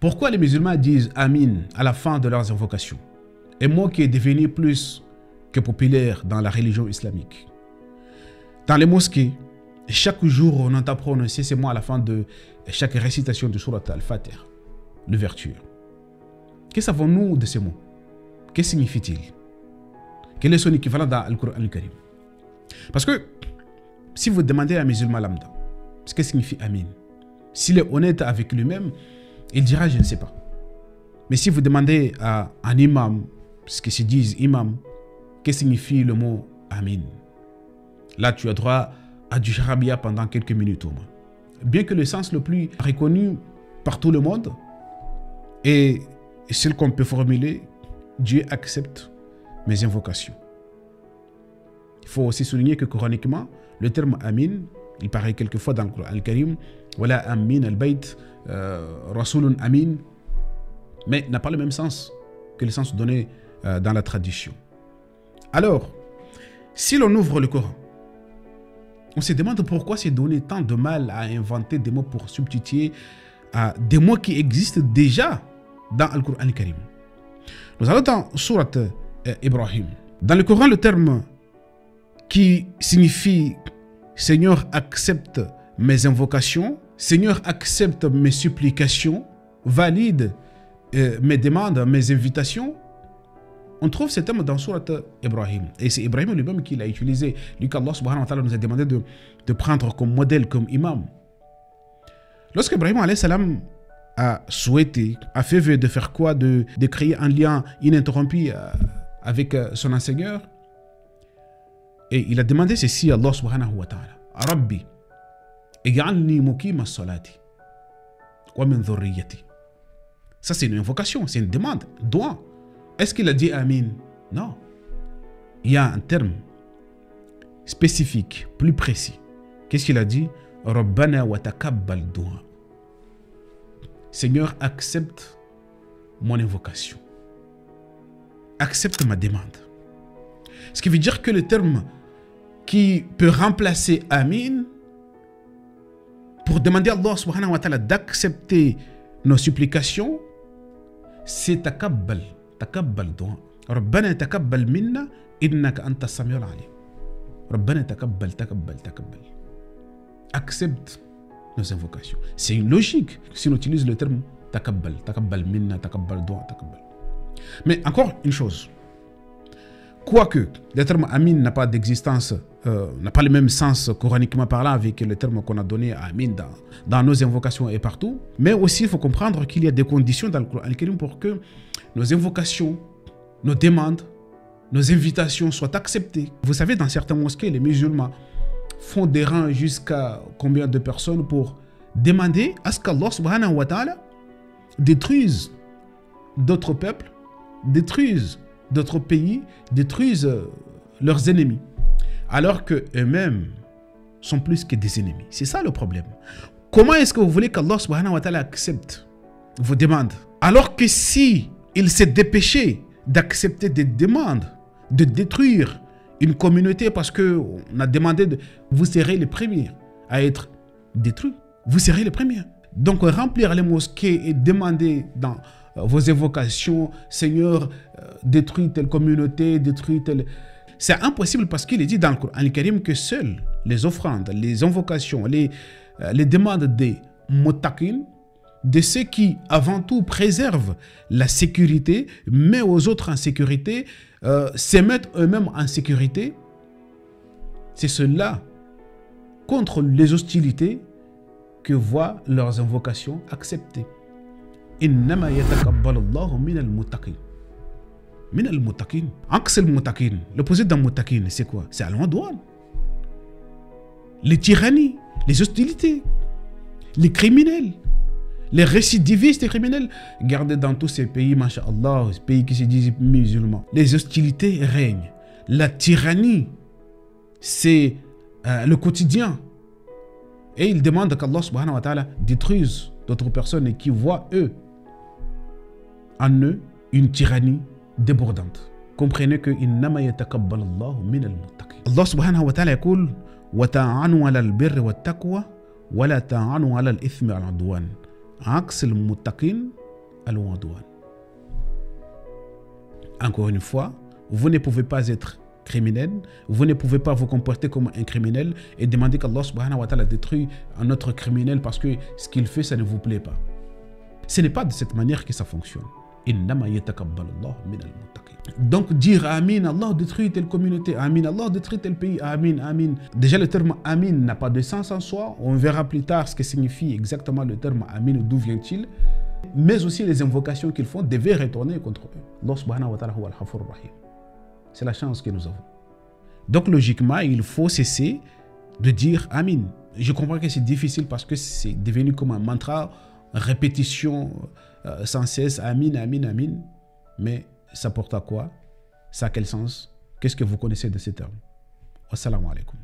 Pourquoi les musulmans disent Amin à la fin de leurs invocations? Un mot qui est devenu plus que populaire dans la religion islamique. Dans les mosquées, chaque jour, on entend prononcer ces mots à la fin de chaque récitation de Surat Al-Fatiha, l'ouverture. Que savons-nous de ces mots? Que signifie-t-il? Quel est son équivalent dans le Coran al-Karim? Parce que si vous demandez à un musulman lambda ce que signifie Amin, s'il est honnête avec lui-même, il dira je ne sais pas. Mais si vous demandez à un imam ce que se disent imam, que signifie le mot Amin, là tu as droit à du charabia pendant quelques minutes au moins. Bien que le sens le plus reconnu par tout le monde et celle qu'on peut formuler, Dieu accepte mes invocations. Il faut aussi souligner que coraniquement, le terme Amin, il paraît quelquefois dans le Coran al-Karim, voilà Amin al-Bayt, Rasulun Amin, mais n'a pas le même sens que le sens donné dans la tradition. Alors, si l'on ouvre le Coran, on se demande pourquoi c'est donné tant de mal à inventer des mots pour substituer à des mots qui existent déjà dans le Coran al-Karim. Nous allons dans Surat Ibrahim. Dans le Coran, le terme qui signifie Seigneur accepte mes invocations, Seigneur accepte mes supplications, valide mes demandes, mes invitations, on trouve ce terme dans Surat Ibrahim. Et c'est Ibrahim lui-même qui l'a utilisé. Lui qu'Allah subhanahu wa ta'ala nous a demandé de prendre comme modèle, comme imam. Lorsque Ibrahim alayhi salam a souhaité, a fait vœu de faire quoi? De créer un lien ininterrompu avec son enseigneur. Et il a demandé ceci à Allah subhanahu wa ta'ala. Rabbi, ij'alni muqima as-salati wa min dhurriyyati. Ça c'est une invocation, c'est une demande, doigt. Est-ce qu'il a dit Amin? Non. Il y a un terme spécifique, plus précis. Qu'est-ce qu'il a dit? Rabbana wa taqabbal du'a. Seigneur, accepte mon invocation. Accepte ma demande. Ce qui veut dire que le terme qui peut remplacer Amin pour demander à Allah subhanahu wa ta'ala d'accepter nos supplications, c'est taqabbal. تقبل دعاء ربنا تقبل منا إنك أنت السميع العليم ربنا تقبل accepte nos invocations. C'est une logique si on utilise le terme taqabbal minna, taqabbal dua, taqabbal. Mais encore une chose, quoique le terme Amin n'a pas d'existence, n'a pas le même sens coraniquement parlant avec le terme qu'on a donné à Amin dans nos invocations et partout, mais aussi il faut comprendre qu'il y a des conditions dans le Coran al-Karim pour que nos invocations, nos demandes, nos invitations soient acceptées. Vous savez, dans certaines mosquées, les musulmans font des rangs jusqu'à combien de personnes pour demander à ce qu'Allah subhanahu wa ta'ala détruise d'autres peuples, détruise d'autres pays, détruisent leurs ennemis, alors qu'eux-mêmes sont plus que des ennemis. C'est ça le problème. Comment est-ce que vous voulez qu'Allah subhanahu wa ta'ala accepte vos demandes, alors que si il s'est dépêché d'accepter des demandes, de détruire une communauté parce qu'on a demandé vous serez les premiers à être détruits. Vous serez les premiers. Donc remplir les mosquées et demander dans vos évocations, Seigneur, détruis telle communauté, détruis telle... C'est impossible parce qu'il est dit dans le Coran al-Karim que seules les offrandes, les invocations, les demandes des muttaqin, de ceux qui avant tout préservent la sécurité, mais aux autres en sécurité, se mettent eux-mêmes en sécurité, c'est cela contre les hostilités que voient leurs invocations acceptées. Innama yataqabbalu Allahu minal muttaqin. Minal muttaqin. Aksel muttaqin. L'opposé d'un muttaqin, c'est quoi? C'est al-udwan. Les tyrannies, les hostilités, les criminels, les récidivistes et criminels. Regardez dans tous ces pays, masha'Allah, ces pays qui se disent musulmans. Les hostilités règnent. La tyrannie, c'est le quotidien. Et ils demandent qu'Allah subhanahu wa ta'ala détruise d'autres personnes et qui voient eux, en eux, une tyrannie débordante. Comprenez que innama yataqabbal Allahu minal muttaqin. Allah subhanahu wa ta'ala يقول وتعاونوا على البر والتقوى ولا تعاونوا على الإثم والعدوان. عكس المتقين al-udwan. Encore une fois, vous ne pouvez pas être criminel, vous ne pouvez pas vous comporter comme un criminel et demander qu'Allah subhanahu wa ta'ala détruit un autre criminel parce que ce qu'il fait, ça ne vous plaît pas. Ce n'est pas de cette manière que ça fonctionne. Donc dire Amin, Allah détruit telle communauté, Amin, Allah détruit tel pays, Amin, Amin. Déjà le terme Amin n'a pas de sens en soi. On verra plus tard ce que signifie exactement le terme Amin, d'où vient-il. Mais aussi les invocations qu'ils font devaient retourner contre eux. Allah subhanahu wa ta'ala huwa al-Ghafur rahim. C'est la chance que nous avons. Donc logiquement, il faut cesser de dire Amin. Je comprends que c'est difficile parce que c'est devenu comme un mantra, répétition sans cesse, Amin, Amin, Amin. Mais ça porte à quoi? Ça a quel sens? Qu'est-ce que vous connaissez de ces termes? Wassalamu alaikum.